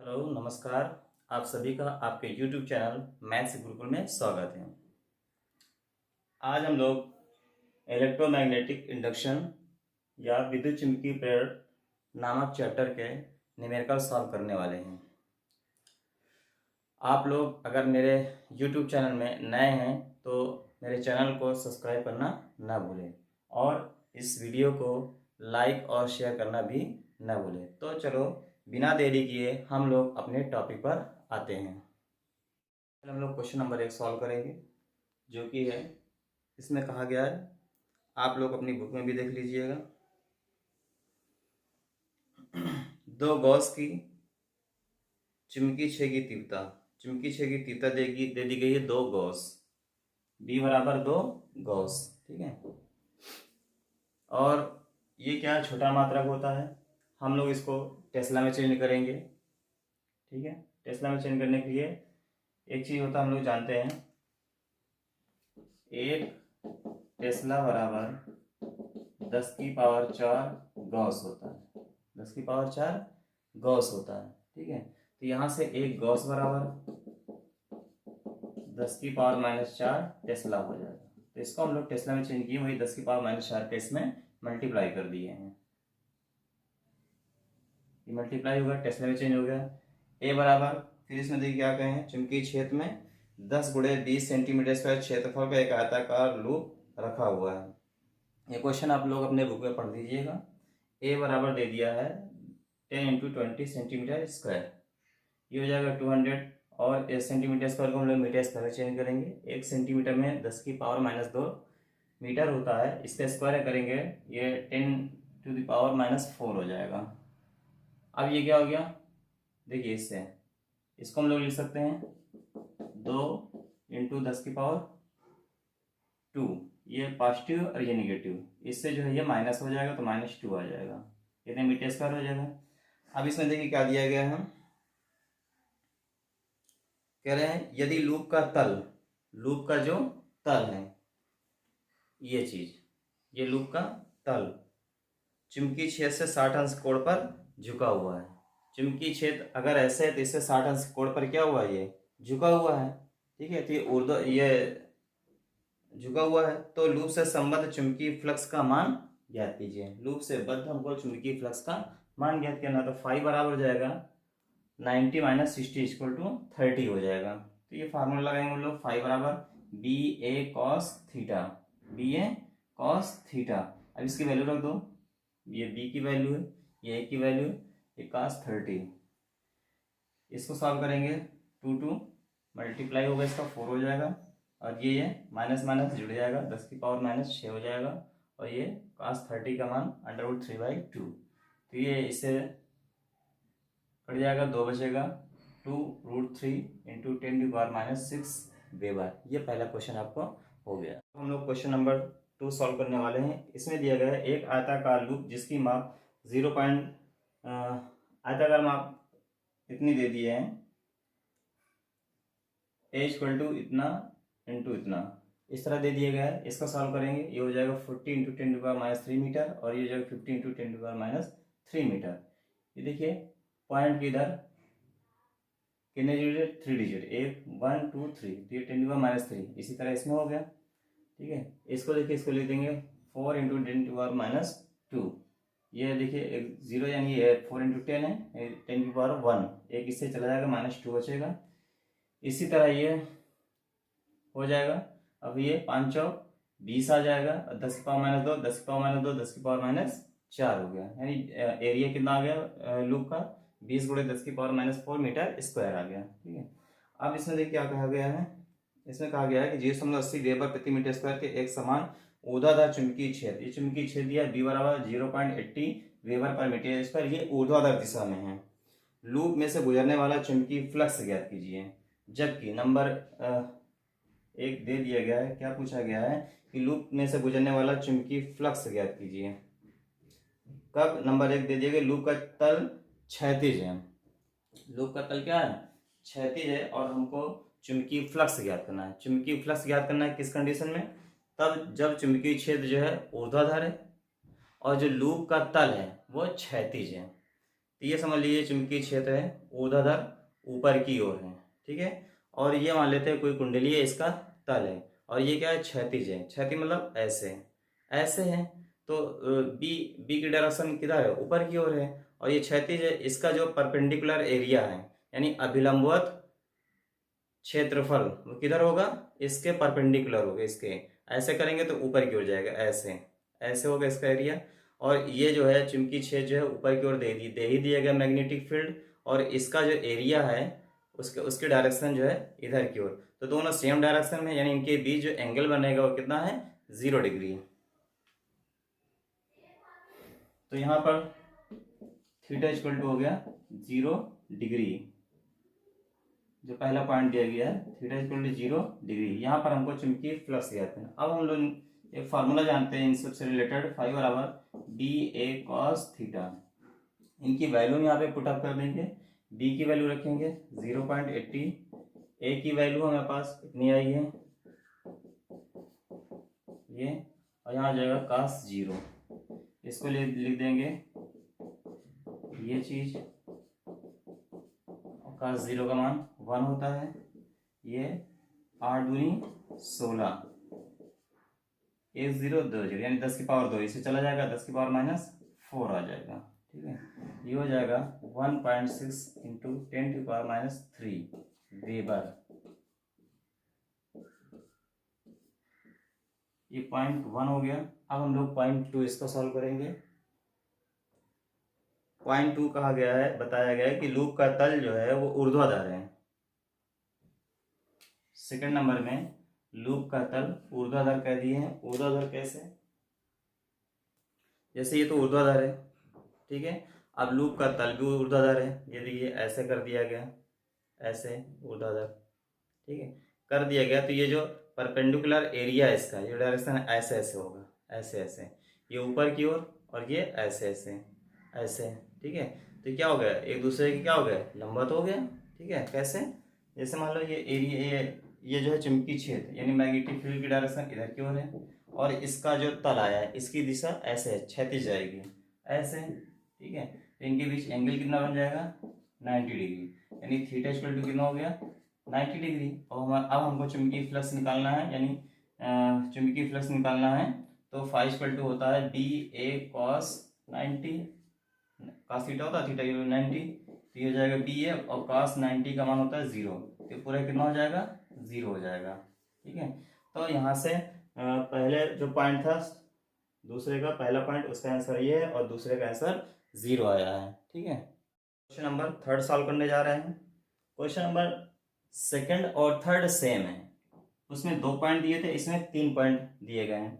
Hello नमस्कार। आप सभी का आपके YouTube चैनल मैथ्स गुरुकुल में स्वागत है। आज हम लोग इलेक्ट्रोमैग्नेटिक इंडक्शन या विद्युत चुम्बकीय प्रेरण नामक चैप्टर के न्यूमेरिकल सॉल्व करने वाले हैं। आप लोग अगर मेरे YouTube चैनल में नए हैं तो मेरे चैनल को सब्सक्राइब करना ना भूलें और इस वीडियो को लाइक और शेयर करना भी ना भूलें। तो चलो बिना देरी किए हम लोग अपने टॉपिक पर आते हैं। हम लोग क्वेश्चन नंबर 1 सॉल्व करेंगे, जो कि है, इसमें कहा गया है, आप लोग अपनी बुक में भी देख लीजिएगा। दो गॉस की चुंबकीय क्षेत्र की तीव्रता दे दी गई है 2 गॉस, बी बराबर 2 गॉस, ठीक है। और ये क्या छोटा मात्रक होता है, हम लोग इसको टेस्ला में चेंज करेंगे, ठीक है। टेस्ला में चेंज करने के लिए एक चीज होता है, हम लोग जानते हैं, 1 टेस्ला बराबर 10 की पावर 4 गॉस होता है, 10 की पावर 4 गॉस होता है, ठीक है। तो यहाँ से 1 गॉस बराबर 10 की पावर -4 टेस्ला हो जाएगा। तो इसको हम लोग टेस्ला में चेंज किए, वही 10 की पावर -4 के इसमें मल्टीप्लाई कर दिए हैं। ये मल्टीप्लाई होगा, टेस्ला में चेंज हो गया। ए बराबर, फिर इसमें देखिए क्या कहें, चुंबकीय क्षेत्र में 10 × 20 सेंटीमीटर स्क्वायर क्षेत्रफल का एक आयताकार लूप रखा हुआ है। ये क्वेश्चन आप लोग अपने बुक में पढ़ लीजिएगा। ए बराबर दे दिया है 10 × 20 सेंटीमीटर स्क्वायर, ये हो जाएगा 200, और 1 सेंटीमीटर स्क्वायर को हम लोग मीटर स्क्वायर में चेंज करेंगे। 1 सेंटीमीटर में 10 की पावर -2 मीटर होता है, इसका स्क्वायर करेंगे ये 10⁻⁻4 हो जाएगा। अब ये क्या हो गया, देखिए इसको हम लोग लिख सकते हैं 2 × 10 की पावर 2, ये पॉजिटिव और ये निगेटिव, इससे जो है ये माइनस हो जाएगा तो -2 आ जाएगा, कितने मीटर स्क्वायर हो जाएगा। अब इसमें देखिए क्या दिया गया है, कह रहे हैं यदि लूप का जो तल है, ये चीज, ये लूप का तल चुंबकीय क्षेत्र से 60 अंश कोण पर झुका हुआ है। चुंबकीय क्षेत्र अगर ऐसे है तो इससे 60 अंश कोण पर क्या हुआ है, ये झुका हुआ है, ठीक है। तो ये झुका हुआ है, तो लूप से संबद्ध चुंबकीय फ्लक्स का मान ज्ञात कीजिए। लूप से बद्ध हमको चुंबकीय फ्लक्स का मान ज्ञात करना, तो फाई बराबर हो जाएगा 90 - 60 = 30 हो जाएगा। तो ये फार्मूला लगाएंगे हम लोग, फाई बराबर BA cos theta, BA cos theta. अब इसकी वैल्यू रख दो, ये B की वैल्यू है, ये A की वैल्यू है, ये cos 30। इसको सॉल्व करेंगे, 2 मल्टीप्लाई होगा, इसका 4 हो जाएगा, और ये माइनस माइनस जुड़ जाएगा, 10 की पावर -6 हो जाएगा, और ये cos 30 का मान √3/2। तो ये इससे कट जाएगा, 2 बचेगा, 2√3 × 10⁻⁻6 वेबर। ये पहला क्वेश्चन आपको हो गया। हम लोग क्वेश्चन नंबर 2 सॉल्व करने वाले हैं। इसमें दिया गया है एक आयताकार लूप जिसकी माप आयताकार माप इतनी दे दिए हैं, a = इतना इंटू इतना, इस तरह दे दिया गया है। इसका सॉल्व करेंगे, ये हो जाएगा 40 × 10⁻³ मीटर, और ये हो जाएगा 50 × 10⁻³ मीटर। ये देखिए पॉइंट की इधर कितने डिजिट, 3 डिजिट, 1 1 2 3, तो ये 10⁻3, इसी तरह इसमें हो गया, ठीक है। इसको देखिए, इसको लिख देंगे 4 × 10⁻², ये देखिए 0 यानी ये 4 × 10 है, 10⁻1, एक इससे चला जाएगा, -2 बचेगा। इसी तरह ये हो जाएगा, अब ये 5 × 20 आ जाएगा, 10 की पावर -2, 10 की पावर -2, 10 की पावर -4 हो गया, यानी एरिया कितना आ गया लूप का, 20 × 10 की पावर -4 मीटर स्क्वायर आ गया, ठीक है। अब इसमें देखिए क्या कहा गया है, इसमें कहा गया है कि 0.80 वेबर प्रति मीटर स्क्वायर के एक समान ऊर्ध्वाधर चुंबकीय क्षेत्र, ये चुंबकीय क्षेत्र दिया B बराबर 0.80 वेबर पर मीटर स्क्वायर, ये ऊर्ध्वाधर दिशा में है। लूप में से गुजरने वाला चुंबकीय फ्लक्स ज्ञात कीजिए। जबकि नंबर 1 दे दिया गया है, क्या पूछा गया है कि लूप में से गुजरने वाला चुंबकीय फ्लक्स ज्ञात कीजिए। कब नंबर 1 दे दिया गया, लूप का तल क्षैतिज है, लूप का तल क्या है, क्षैतिज है, और हमको चुंबकीय फ्लक्स ज्ञात करना है। चुंबकीय फ्लक्स ज्ञात करना है किस कंडीशन में, तब जब चुंबकीय क्षेत्र जो है ऊर्ध्वाधर है और जो लूप का तल है वो क्षैतिज है, तो ये समझ लीजिए चुंबकीय क्षेत्र है ऊर्ध्वाधर ऊपर की ओर है, ठीक है। और ये मान लेते हैं कोई कुंडली है, इसका तल है, और ये क्या है, क्षैतिज है। क्षैतिज मतलब ऐसे ऐसे है, तो बी बी की डायरेक्शन किधर है, ऊपर की ओर है, और ये क्षैतिज है। इसका जो परपेंडिकुलर एरिया है यानी अभिलंबवत क्षेत्रफल वो किधर होगा, इसके परपेंडिकुलर होगा, इसके ऐसे करेंगे तो ऊपर की ओर जाएगा, ऐसे ऐसे होगा इसका एरिया। और ये जो है चुंबकीय क्षेत्र जो है ऊपर की ओर दे ही दिया गया मैग्नेटिक फील्ड, और इसका जो एरिया है उसके डायरेक्शन जो है इधर की ओर, तो दोनों सेम डायरेक्शन में, यानी इनके बीच जो एंगल बनेगा वो कितना है, 0 डिग्री। तो यहाँ पर थीटा इक्वल टू हो गया 0 डिग्री, जो पहला पॉइंट दिया गया है थीटा इक्वल टू 0 डिग्री। यहाँ पर हमको चुंबकीय फ्लक्स कहते हैं। अब हम लोग एक फार्मूला जानते हैं इन सबसे रिलेटेड, फाइव बराबर बी ए कॉस थीटा। इनकी वैल्यू यहाँ पे पुटअप कर देंगे। बी की वैल्यू रखेंगे 0.80, ए की वैल्यू हमारे पास इतनी आई है ये, और यहाँ आ जाएगा cos 0, इसको लिख देंगे ये चीज, cos 0 का मान 1 होता है। ये 8 दूनी 16, 1 0 2 0 यानी 10 की पावर 2, इसे चला जाएगा 10 की पावर -4 आ जाएगा, ठीक है। ये हो जाएगा 1.6 इंटू 10 की पावर -3 वेबर। ये 0.1 हो गया। अब हम लोग 0.2 इसका सॉल्व करेंगे। 0.2 कहा गया है, बताया गया है कि लूप का तल जो है वो ऊर्ध्वाधर है। सेकंड नंबर में लूप का तल ऊर्ध्वाधर कह दिए हैं। ऊर्ध्वाधर कैसे, जैसे ये तो ऊर्ध्वाधर है, ठीक है। अब लूप का तल भी ऊर्ध्वाधर है, ये देखिए ऐसे कर दिया गया, ऐसे ऊर्ध्वाधर, ठीक है कर दिया गया। तो ये जो परपेंडिकुलर एरिया है इसका, ये डायरेक्शन ऐसे ऐसे होगा, ऐसे ऐसे, ये ऊपर की ओर और ये ऐसे ऐसे ऐसे, ठीक है। तो क्या हो गया, एक दूसरे के क्या हो गया, लंबवत हो गया, ठीक है। कैसे, जैसे मान लो ये एरिया, ये जो है चुंबकीय क्षेत्र यानी मैग्नेटिक फील्ड की डायरेक्शन इधर की ओर है, और इसका जो तल आया है इसकी दिशा ऐसे है, क्षैतिज जाएगी ऐसे, ठीक है। तो इनके बीच एंगल कितना बन जाएगा, 90 डिग्री, यानी थीटा इक्वल टू कितना हो गया, 90 डिग्री। और अब हमको चुंबकीय फ्लक्स निकालना है, यानी चुंबकीय फ्लक्स निकालना है, तो फाइव इक्वल टू होता है B A cos 90, cos theta होता है, थीटा 90, तो ये हो जाएगा बी ए, और कॉस 90 का मान होता है 0, तो पूरा कितना हो जाएगा, 0 हो जाएगा, ठीक है। तो यहाँ से पहले जो पॉइंट था दूसरे का, पहला पॉइंट उसका आंसर ये है, और दूसरे का आंसर 0 आया है, ठीक है। क्वेश्चन नंबर 3 सॉल्व करने जा रहे हैं। क्वेश्चन नंबर 2 और 3 सेम है, उसमें 2 पॉइंट दिए थे, इसमें 3 पॉइंट दिए गए हैं,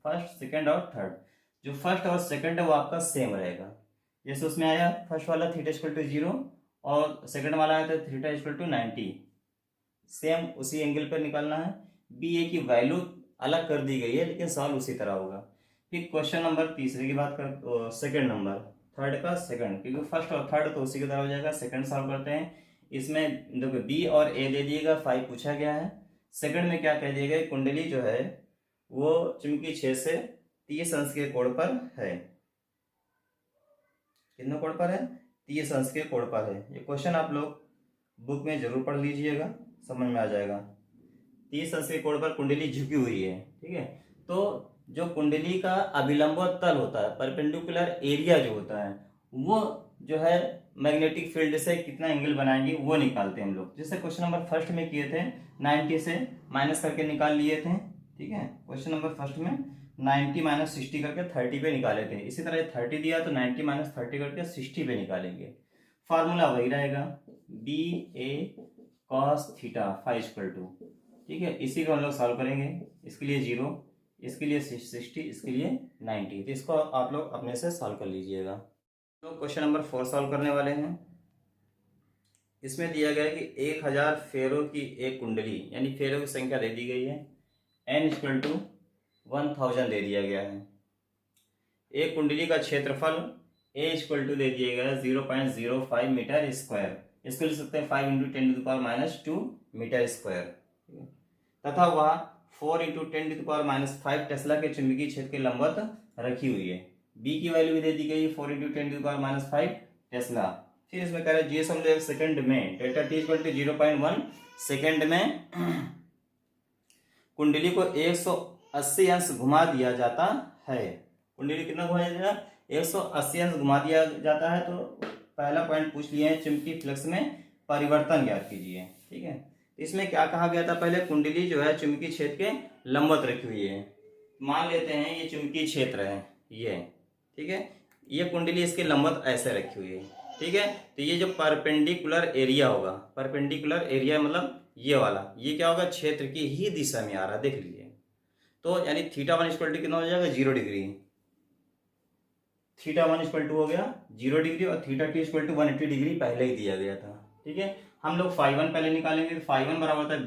फर्स्ट, सेकंड और थर्ड। जो फर्स्ट और सेकंड है वो आपका सेम रहेगा, जैसे उसमें आया फर्स्ट वाला थीटा इक्वल टू 0 और सेकंड वाला आया था थीटा इक्वल टू 90, सेम उसी एंगल पर निकालना है। बी ए की वैल्यू अलग कर दी गई है, लेकिन सॉल्व उसी तरह होगा। फिर क्वेश्चन नंबर तीसरे की बात कर, सेकंड नंबर, थर्ड का सेकंड, क्योंकि फर्स्ट और थर्ड तो उसी की तरह हो जाएगा। सेकंड सॉल्व करते हैं। इसमें देखो बी और ए दे दिएगा, 5 पूछा गया है। सेकंड में क्या कह दिया गया, कुंडली जो है वो चुंबकीय क्षेत्र से 30 अंश के कोण पर है। कितने कोण पर है, 30 अंश के कोण पर है। ये क्वेश्चन आप लोग बुक में जरूर पढ़ लीजिएगा, समझ में आ जाएगा। 30 अंश के कोण पर कुंडली झुकी हुई है, ठीक है। तो जो कुंडली का अभिलंबवत तल होता है, परपेंडिकुलर एरिया जो होता है, वो जो है मैग्नेटिक फील्ड से कितना एंगल बनाएंगे वो निकालते हैं हम लोग। जैसे क्वेश्चन नंबर फर्स्ट में किए थे, 90 से माइनस करके निकाल लिए थे, ठीक है। क्वेश्चन नंबर फर्स्ट में 90 माइनस 60 करके 30 पे निकाले थे। इसी तरह 30 दिया तो 90 माइनस 30 करके 60 पे निकालेंगे। फार्मूला वही रहेगा, B A cos theta 5 equal to, ठीक है। इसी को हम लोग सॉल्व करेंगे। इसके लिए 0, इसके लिए 60, इसके लिए 90, तो इसको आप लोग अपने से सॉल्व कर लीजिएगा। तो क्वेश्चन नंबर 4 सॉल्व करने वाले हैं। इसमें दिया गया है कि 1000 फेरों की एक कुंडली, यानी फेरों की संख्या दे दी गई है, n इक्वल टू 1000 दे दिया गया है। एक कुंडली का क्षेत्रफल a इक्वल टू दे दिया गया है 0.05 मीटर स्क्वायर, इसको लिख सकते हैं 5 × 10⁻² मीटर स्क्वायर, तथा वह 4 × 10⁻5 टेस्ला के चुंबकीय क्षेत्र के लंबवत रखी हुई है। b की वैल्यू भी दे दी गई है 4 × 10⁻5, टेस्ला। फिर इसमें कह रहे हैं जीएस हम लोग सेकंड में delta T equal to 0.1 second में कुंडली को 180 अंश घुमा दिया जाता है। कुंडली कितना घुमाया जाता है? 180 अंश घुमा दिया जाता है। तो पहला पॉइंट पूछ लिए हैं, चुंबकीय फ्लक्स में परिवर्तन ज्ञात कीजिए। ठीक है, इसमें क्या कहा गया था? पहले कुंडली जो है चुंबकीय क्षेत्र के लंबवत रखी हुई है। मान लेते हैं ये चुंबकीय क्षेत्र है ये, ठीक है, ये कुंडली इसके लंबवत ऐसे रखी हुई है। ठीक है, तो ये जो परपेंडिकुलर एरिया होगा, परपेंडिकुलर एरिया मतलब ये वाला, ये क्या होगा? क्षेत्र की ही दिशा में आ रहा है, देख लीजिए। तो यानी θ1 इक्वल टू कितना हो जाएगा? 0 डिग्री। θ1 इक्वल टू हो गया 0 डिग्री और θ2 इक्वल टू 180 डिग्री पहले ही दिया गया था। ठीक है, हम लोग φ1 पहले निकालेंगे। तो φ1 बराबर होता है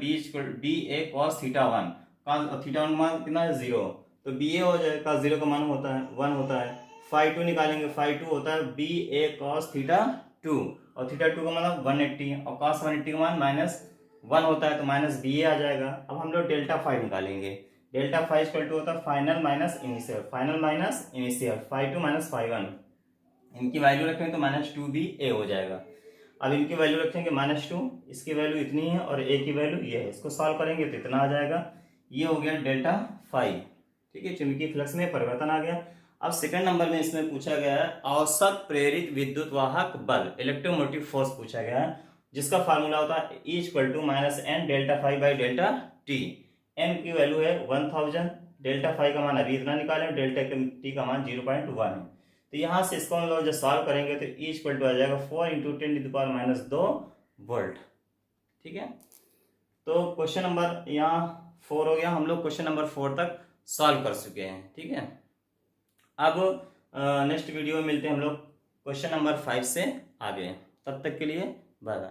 बी ए कॉस θ1 का, θ1 मान कितना है? 0। तो बी ए हो जाएगा, 0 का मान होता है 1 होता है। φ2 निकालेंगे, φ2 होता है बी ए कॉस θ2 और θ2 का मतलब 180 और cos 180 का मान -1 होता है, तो माइनस बी ए आ जाएगा। अब हम लोग डेल्टा फाइव निकालेंगे। डेल्टा फाइव इक्वल टू होता है final minus initial, final minus initial, φ2 minus φ1। इनकी वैल्यू रखेंगे तो -2 भी ए हो जाएगा। अब इनकी वैल्यू रखेंगे -2, इसकी वैल्यू इतनी है और ए की वैल्यू ये है। इसको सॉल्व करेंगे तो इतना आ जाएगा। ये हो गया डेल्टा फाइव। ठीक है, चुंबकीय फ्लक्स में परिवर्तन आ गया। अब सेकंड नंबर में इसमें पूछा गया है औसत प्रेरित विद्युत वाहक बल, इलेक्ट्रोमोटिव फोर्स पूछा गया है, जिसका फार्मूला होता है E equal to -n delta five by delta T. n की वैल्यू है 1000, डेल्टा फाइव का मान अभी इतना निकाले, डेल्टा टी का मान 0.1 है। तो यहाँ से इसको हम लोग जब सॉल्व करेंगे तो E इक्वल टू आ जाएगा 4 × 10⁻² वोल्ट। ठीक है, तो क्वेश्चन नंबर यहाँ 4 हो गया। हम लोग क्वेश्चन नंबर 4 तक सॉल्व कर चुके हैं। ठीक है, अब नेक्स्ट वीडियो में मिलते हैं हम लोग क्वेश्चन नंबर 5 से आगे। तब तक के लिए बाय बाय।